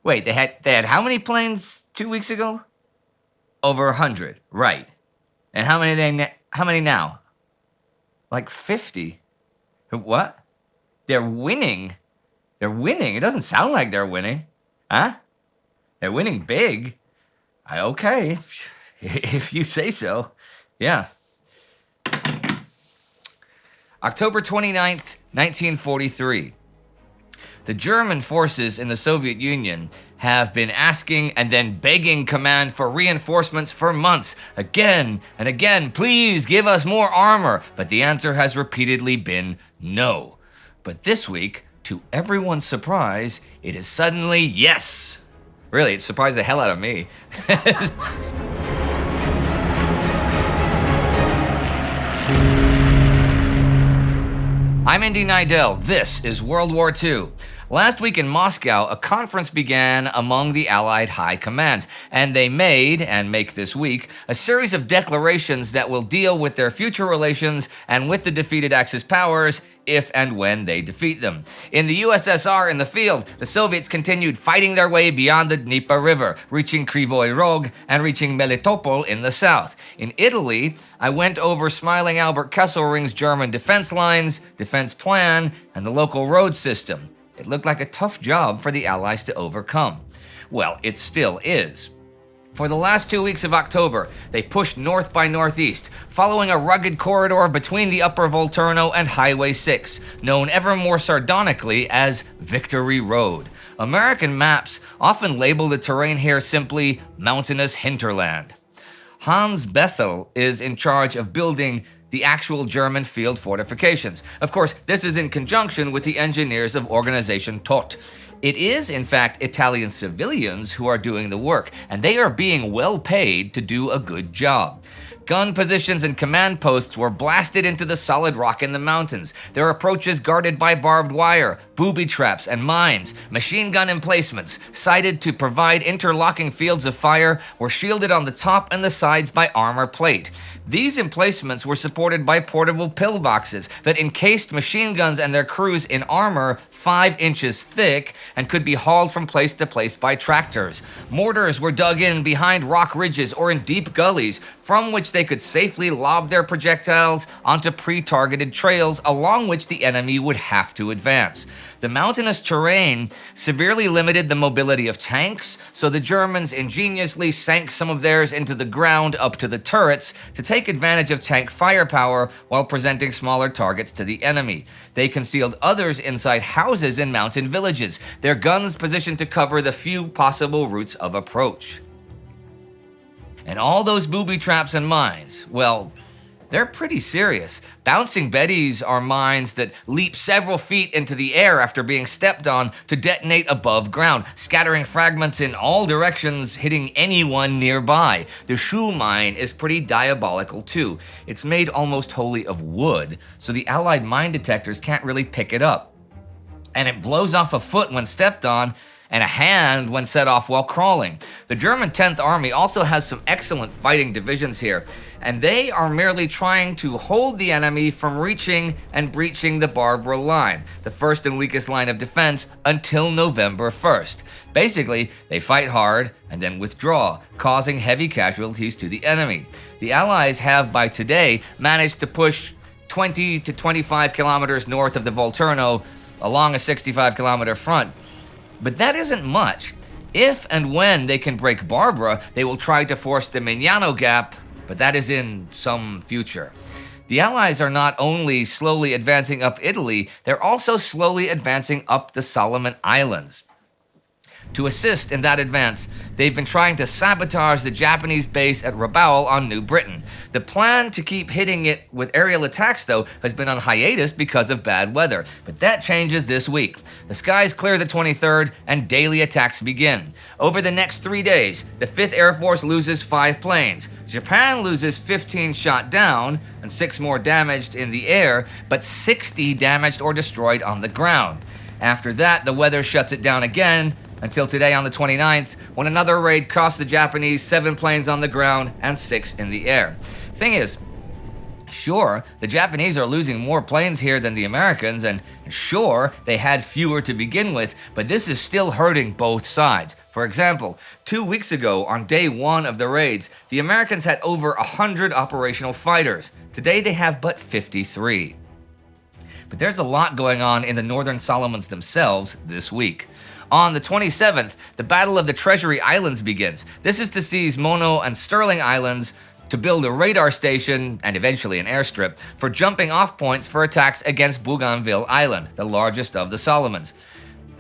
Wait, they had how many planes 2 weeks ago? Over 100, right. And how many now? Like 50. What? They're winning? They're winning? It doesn't sound like they're winning. Huh? They're winning big. Okay, if you say so. Yeah. October 29th, 1943. The German forces in the Soviet Union have been asking and then begging command for reinforcements for months. Again and again, please give us more armor. But the answer has repeatedly been no. But this week, to everyone's surprise, it is suddenly yes. Really, it surprised the hell out of me. I'm Indy Neidell. This is World War II. Last week in Moscow, a conference began among the Allied high commands, and they made, and make this week, a series of declarations that will deal with their future relations and with the defeated Axis powers if and when they defeat them. In the USSR in the field, the Soviets continued fighting their way beyond the Dnieper River, reaching Krivoy Rog and reaching Melitopol in the south. In Italy, I went over Smiling Albert Kesselring's German defense lines, defense plan, and the local road system. It looked like a tough job for the Allies to overcome. Well, it still is. For the last 2 weeks of October, they pushed north by northeast, following a rugged corridor between the Upper Volturno and Highway 6, known ever more sardonically as Victory Road. American maps often label the terrain here simply mountainous hinterland. Hans Bessel is in charge of building the actual German field fortifications. Of course, this is in conjunction with the engineers of Organization Tot. It is, in fact, Italian civilians who are doing the work, and they are being well paid to do a good job. Gun positions and command posts were blasted into the solid rock in the mountains, their approaches guarded by barbed wire, booby traps, and mines. Machine gun emplacements, sited to provide interlocking fields of fire, were shielded on the top and the sides by armor plate. These emplacements were supported by portable pillboxes that encased machine guns and their crews in armor 5 inches thick and could be hauled from place to place by tractors. Mortars were dug in behind rock ridges or in deep gullies, from which they could safely lob their projectiles onto pre-targeted trails along which the enemy would have to advance. The mountainous terrain severely limited the mobility of tanks, so the Germans ingeniously sank some of theirs into the ground up to the turrets to take advantage of tank firepower while presenting smaller targets to the enemy. They concealed others inside houses in mountain villages, their guns positioned to cover the few possible routes of approach. And all those booby traps and mines, well, they're pretty serious. Bouncing Bettys are mines that leap several feet into the air after being stepped on to detonate above ground, scattering fragments in all directions, hitting anyone nearby. The shoe mine is pretty diabolical too. It's made almost wholly of wood, so the Allied mine detectors can't really pick it up. And it blows off a foot when stepped on, and a hand when set off while crawling. The German 10th Army also has some excellent fighting divisions here, and they are merely trying to hold the enemy from reaching and breaching the Barbara Line, the first and weakest line of defense, until November 1st. Basically, they fight hard and then withdraw, causing heavy casualties to the enemy. The Allies have, by today, managed to push 20 to 25 kilometers north of the Volturno along a 65-kilometer front. But that isn't much. If and when they can break Barbara, they will try to force the Mignano Gap, but that is in some future. The Allies are not only slowly advancing up Italy, they're also slowly advancing up the Solomon Islands. To assist in that advance, they've been trying to sabotage the Japanese base at Rabaul on New Britain. The plan to keep hitting it with aerial attacks, though, has been on hiatus because of bad weather. But that changes this week. The skies clear the 23rd and daily attacks begin. Over the next 3 days, the 5th Air Force loses 5 planes. Japan loses 15 shot down and 6 more damaged in the air, but 60 damaged or destroyed on the ground. After that, the weather shuts it down again, until today on the 29th, when another raid cost the Japanese 7 planes on the ground and 6 in the air. Thing is, Sure, the Japanese are losing more planes here than the Americans, and sure, they had fewer to begin with, but this is still hurting both sides. For example, 2 weeks ago, on day one of the raids, the Americans had over 100 operational fighters. Today they have but 53. But there's a lot going on in the Northern Solomons themselves this week. On the 27th, the Battle of the Treasury Islands begins. This is to seize Mono and Sterling Islands, to build a radar station, and eventually an airstrip, for jumping off points for attacks against Bougainville Island, the largest of the Solomons.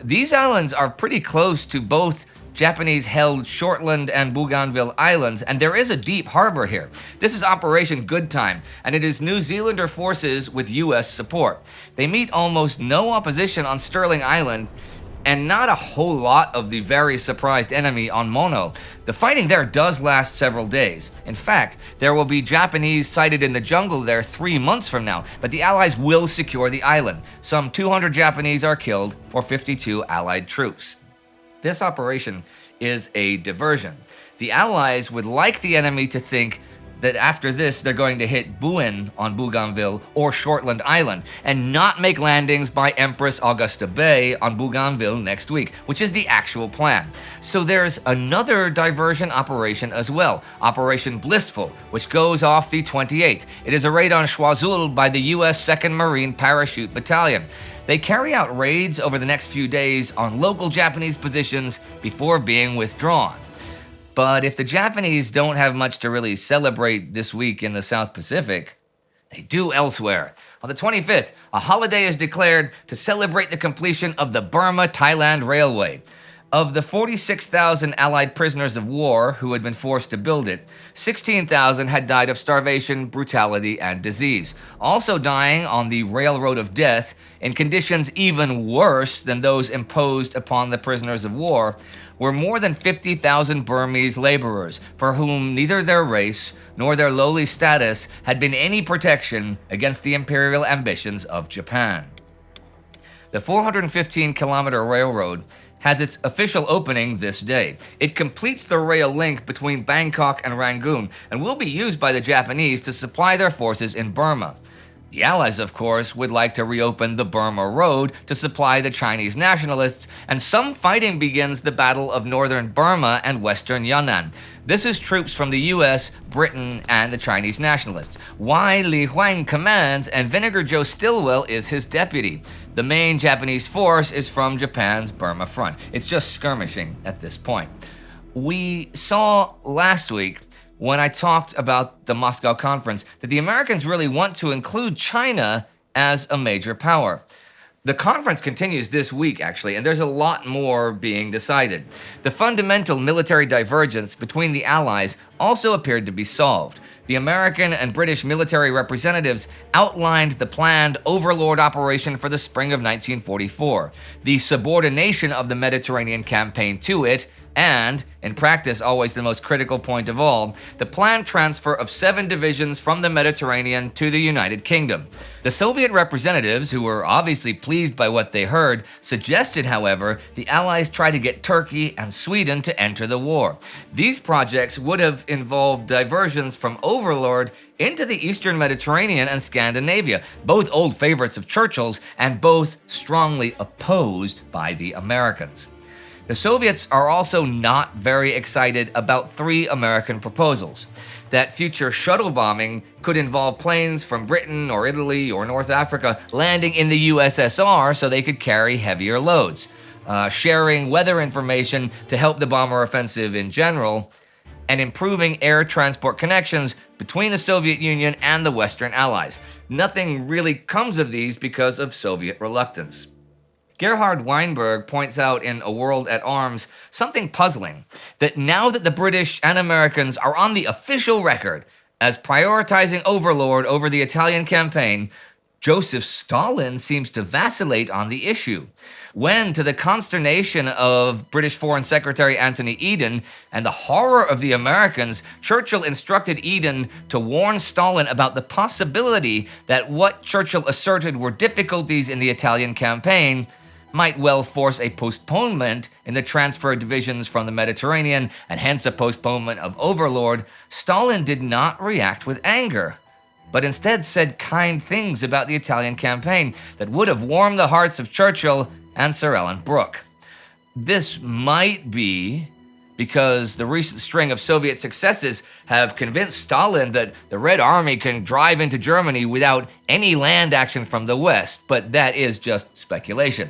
These islands are pretty close to both Japanese-held Shortland and Bougainville Islands, and there is a deep harbor here. This is Operation Good Time, and it is New Zealander forces with US support. They meet almost no opposition on Sterling Island, and not a whole lot of the very surprised enemy on Mono. The fighting there does last several days. In fact, there will be Japanese sighted in the jungle there 3 months from now, but the Allies will secure the island. Some 200 Japanese are killed for 52 Allied troops. This operation is a diversion. The Allies would like the enemy to think that after this they're going to hit Buen on Bougainville or Shortland Island and not make landings by Empress Augusta Bay on Bougainville next week, which is the actual plan. So there's another diversion operation as well, Operation Blissful, which goes off the 28th. It is a raid on Choiseul by the US 2nd Marine Parachute Battalion. They carry out raids over the next few days on local Japanese positions before being withdrawn. But if the Japanese don't have much to really celebrate this week in the South Pacific, they do elsewhere. On the 25th, a holiday is declared to celebrate the completion of the Burma-Thailand Railway. Of the 46,000 Allied prisoners of war who had been forced to build it, 16,000 had died of starvation, brutality, and disease. Also dying on the Railroad of Death, in conditions even worse than those imposed upon the prisoners of war, were more than 50,000 Burmese laborers, for whom neither their race nor their lowly status had been any protection against the imperial ambitions of Japan. The 415-kilometer railroad has its official opening this day. It completes the rail link between Bangkok and Rangoon and will be used by the Japanese to supply their forces in Burma. The Allies, of course, would like to reopen the Burma Road to supply the Chinese nationalists, and some fighting begins the Battle of Northern Burma and Western Yunnan. This is troops from the US, Britain, and the Chinese nationalists. Wai Li Huang commands, and Vinegar Joe Stilwell is his deputy. The main Japanese force is from Japan's Burma front. It's just skirmishing at this point. We saw last week, when I talked about the Moscow conference, that the Americans really want to include China as a major power. The conference continues this week, actually, and there's a lot more being decided. The fundamental military divergence between the Allies also appeared to be solved. The American and British military representatives outlined the planned Overlord operation for the spring of 1944, the subordination of the Mediterranean campaign to it, and, in practice always the most critical point of all, the planned transfer of 7 divisions from the Mediterranean to the United Kingdom. The Soviet representatives, who were obviously pleased by what they heard, suggested, however, the Allies try to get Turkey and Sweden to enter the war. These projects would have involved diversions from Overlord into the Eastern Mediterranean and Scandinavia, both old favorites of Churchill's and both strongly opposed by the Americans. The Soviets are also not very excited about 3 American proposals. That future shuttle bombing could involve planes from Britain or Italy or North Africa landing in the USSR so they could carry heavier loads, sharing weather information to help the bomber offensive in general, and improving air transport connections between the Soviet Union and the Western Allies. Nothing really comes of these because of Soviet reluctance. Gerhard Weinberg points out in A World at Arms something puzzling, that now that the British and Americans are on the official record as prioritizing Overlord over the Italian campaign, Joseph Stalin seems to vacillate on the issue. When, to the consternation of British Foreign Secretary Anthony Eden and the horror of the Americans, Churchill instructed Eden to warn Stalin about the possibility that what Churchill asserted were difficulties in the Italian campaign might well force a postponement in the transfer of divisions from the Mediterranean and hence a postponement of Overlord. Stalin did not react with anger. but instead said kind things about the Italian campaign that would have warmed the hearts of Churchill and Sir Ellen Brooke. This might be because the recent string of Soviet successes have convinced Stalin that the Red Army can drive into Germany without any land action from the West, but that is just speculation.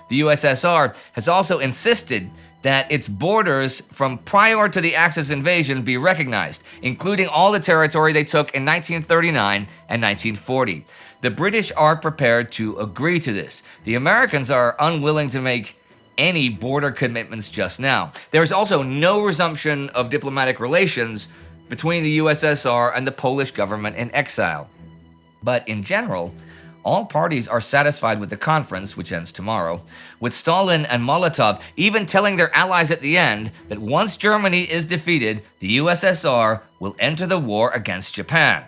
The USSR has also insisted that its borders from prior to the Axis invasion be recognized, including all the territory they took in 1939 and 1940. The British are prepared to agree to this. The Americans are unwilling to make any border commitments just now. There is also no resumption of diplomatic relations between the USSR and the Polish government in exile. But in general, all parties are satisfied with the conference, which ends tomorrow, with Stalin and Molotov even telling their allies at the end that once Germany is defeated, the USSR will enter the war against Japan.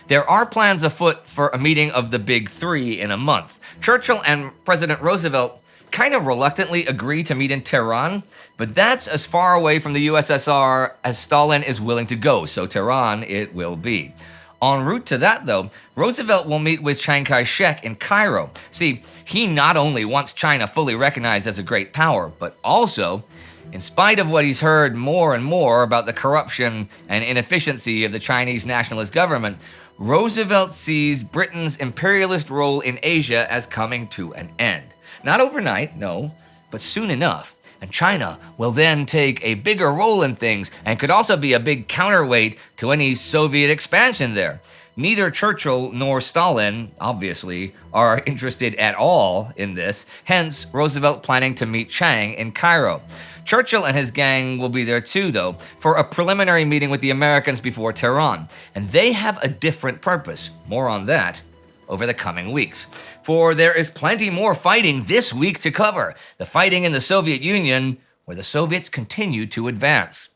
There are plans afoot for a meeting of the Big Three in a month. Churchill and President Roosevelt kind of reluctantly agree to meet in Tehran, but that's as far away from the USSR as Stalin is willing to go, so Tehran it will be. En route to that, though, Roosevelt will meet with Chiang Kai-shek in Cairo. See, he not only wants China fully recognized as a great power, but also, in spite of what he's heard more and more about the corruption and inefficiency of the Chinese nationalist government, Roosevelt sees Britain's imperialist role in Asia as coming to an end. Not overnight, no, but soon enough. And China will then take a bigger role in things and could also be a big counterweight to any Soviet expansion there. Neither Churchill nor Stalin, obviously, are interested at all in this, hence Roosevelt planning to meet Chiang in Cairo. Churchill and his gang will be there too, though, for a preliminary meeting with the Americans before Tehran, and they have a different purpose. More on that over the coming weeks. For there is plenty more fighting this week to cover. The fighting in the Soviet Union, where the Soviets continue to advance.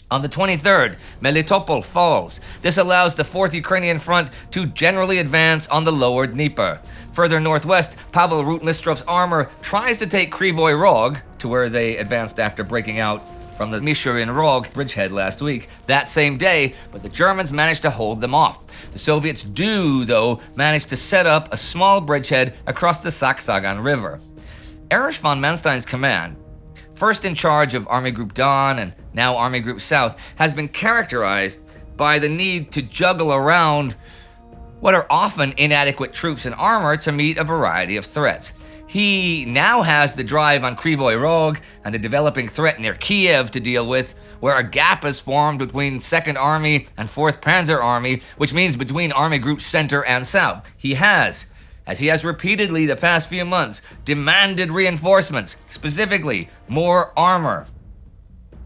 On the 23rd, Melitopol falls. This allows the 4th Ukrainian Front to generally advance on the lower Dnieper. Further northwest, Pavel Rutmistrov's armor tries to take Krivoy Rog, to where they advanced after breaking out from the Mishurin Rog bridgehead last week, that same day, but the Germans managed to hold them off. The Soviets do, though, manage to set up a small bridgehead across the Saksagan River. Erich von Manstein's command, first in charge of Army Group Don and now Army Group South, has been characterized by the need to juggle around what are often inadequate troops and armor to meet a variety of threats. He now has the drive on Krivoy Rog and the developing threat near Kiev to deal with, where a gap is formed between 2nd Army and 4th Panzer Army, which means between Army Group Center and South. He has, as he has repeatedly the past few months, demanded reinforcements, specifically more armor.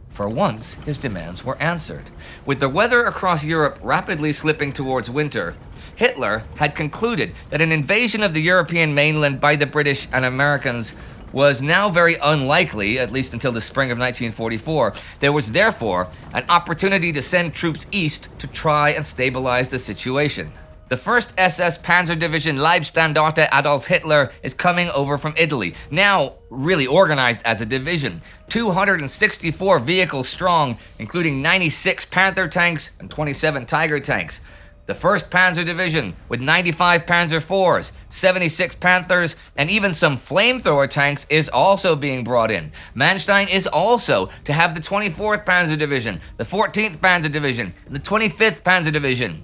For once, his demands were answered. With the weather across Europe rapidly slipping towards winter, Hitler had concluded that an invasion of the European mainland by the British and Americans was now very unlikely, at least until the spring of 1944. There was therefore an opportunity to send troops east to try and stabilize the situation. The 1st SS Panzer Division Leibstandarte Adolf Hitler is coming over from Italy, now really organized as a division, 264 vehicles strong, including 96 Panther tanks and 27 Tiger tanks. The 1st Panzer Division, with 95 Panzer IVs, 76 Panthers, and even some flamethrower tanks, is also being brought in. Manstein is also to have the 24th Panzer Division, the 14th Panzer Division, and the 25th Panzer Division.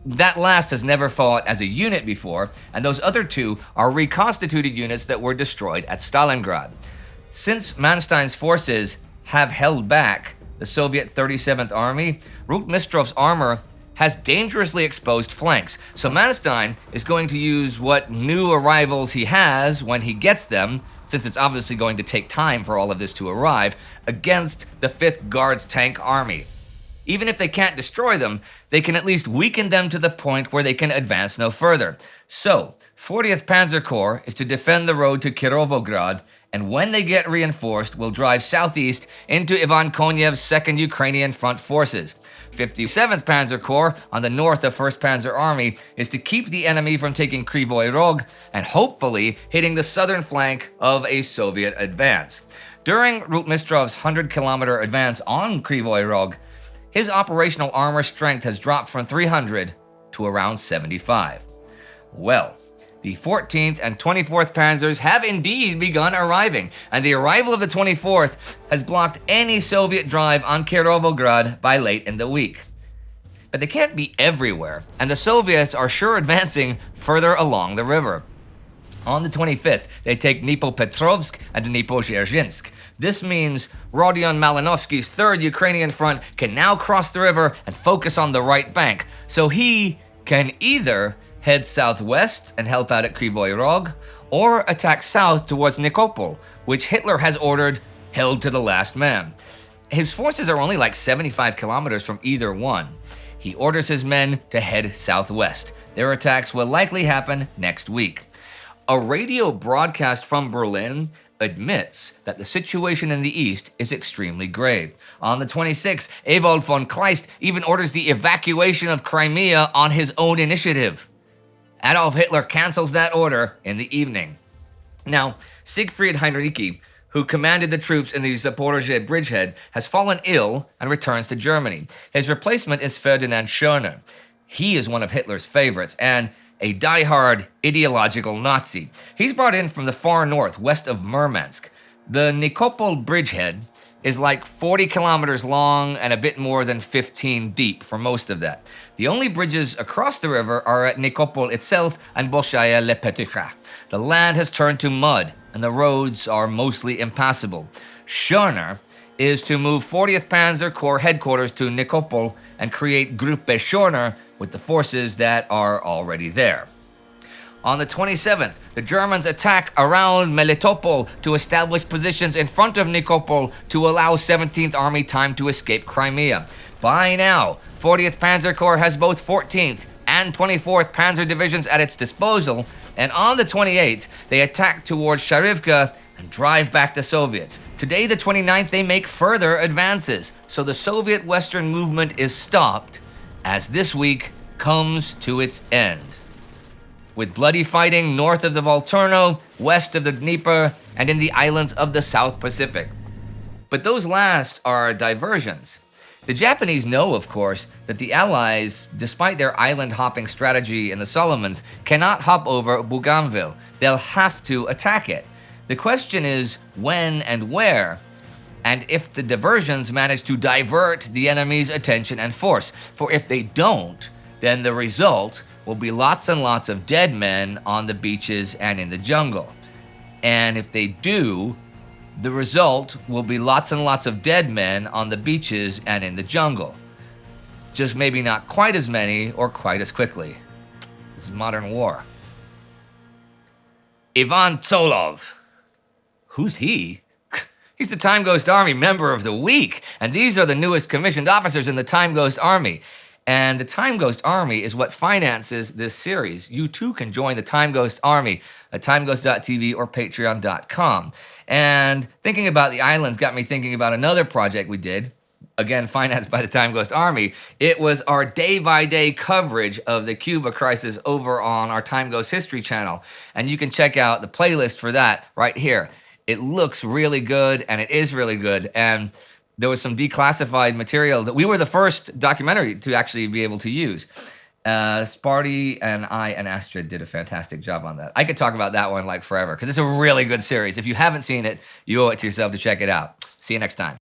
That last has never fought as a unit before, and those other two are reconstituted units that were destroyed at Stalingrad. Since Manstein's forces have held back the Soviet 37th Army, Rutmistrov's armor has dangerously exposed flanks, so Manstein is going to use what new arrivals he has when he gets them, since it's obviously going to take time for all of this to arrive, against the 5th Guards Tank Army. Even if they can't destroy them, they can at least weaken them to the point where they can advance no further. So, 40th Panzer Corps is to defend the road to Kirovograd, and when they get reinforced, will drive southeast into Ivan Konyev's 2nd Ukrainian Front forces. 57th Panzer Corps on the north of 1st Panzer Army is to keep the enemy from taking Krivoy Rog and hopefully hitting the southern flank of a Soviet advance. During Rutmistrov's 100-kilometer advance on Krivoy Rog, his operational armor strength has dropped from 300 to around 75. Well, the 14th and 24th Panzers have indeed begun arriving, and the arrival of the 24th has blocked any Soviet drive on Kirovograd by late in the week. But they can't be everywhere, and the Soviets are sure advancing further along the river. On the 25th, they take Dnipropetrovsk and Dnipro-Dzerzhinsk. This means Rodion Malinovsky's 3rd Ukrainian front can now cross the river and focus on the right bank, so he can either head southwest and help out at Krivoy Rog, or attack south towards Nikopol, which Hitler has ordered held to the last man. His forces are only like 75 kilometers from either one. He orders his men to head southwest. Their attacks will likely happen next week. A radio broadcast from Berlin admits that the situation in the east is extremely grave. On the 26th, Ewald von Kleist even orders the evacuation of Crimea on his own initiative. Adolf Hitler cancels that order in the evening. Now, Siegfried Heinrici, who commanded the troops in the Zaporozhye bridgehead, has fallen ill and returns to Germany. His replacement is Ferdinand Schörner. He is one of Hitler's favorites and a die-hard ideological Nazi. He's brought in from the far north, west of Murmansk. The Nikopol bridgehead is like 40 kilometers long and a bit more than 15 deep for most of that. The only bridges across the river are at Nikopol itself and Bolshaya Lepetikha. The land has turned to mud and the roads are mostly impassable. Schörner is to move 40th Panzer Corps headquarters to Nikopol and create Gruppe Schörner with the forces that are already there. On the 27th, the Germans attack around Melitopol to establish positions in front of Nikopol to allow 17th Army time to escape Crimea. By now, 40th Panzer Corps has both 14th and 24th Panzer Divisions at its disposal, and on the 28th, they attack towards Sharivka and drive back the Soviets. Today, the 29th, they make further advances, so the Soviet Western movement is stopped as this week comes to its end, with bloody fighting north of the Volturno, west of the Dnieper, and in the islands of the South Pacific. But those last are diversions. The Japanese know, of course, that the Allies, despite their island-hopping strategy in the Solomons, cannot hop over Bougainville. They'll have to attack it. The question is when and where, and if the diversions manage to divert the enemy's attention and force. For if they don't, then the result will be lots and lots of dead men on the beaches and in the jungle. And if they do, the result will be lots and lots of dead men on the beaches and in the jungle. Just maybe not quite as many or quite as quickly. This is modern war. Ivan Tsolov. Who's he? He's the Time Ghost Army Member of the Week, and these are the newest commissioned officers in the Time Ghost Army. And the Time Ghost Army is what finances this series. You too can join the Time Ghost Army at timeghost.tv or patreon.com. And thinking about the islands got me thinking about another project we did, again financed by the Time Ghost Army. It was our day-by-day coverage of the Cuba crisis over on our Time Ghost History channel. And you can check out the playlist for that right here. It looks really good, and it is really good. And there was some declassified material that we were the first documentary to actually be able to use. Sparty and I and Astrid did a fantastic job on that. I could talk about that one like forever, because it's a really good series. If you haven't seen it, you owe it to yourself to check it out. See you next time.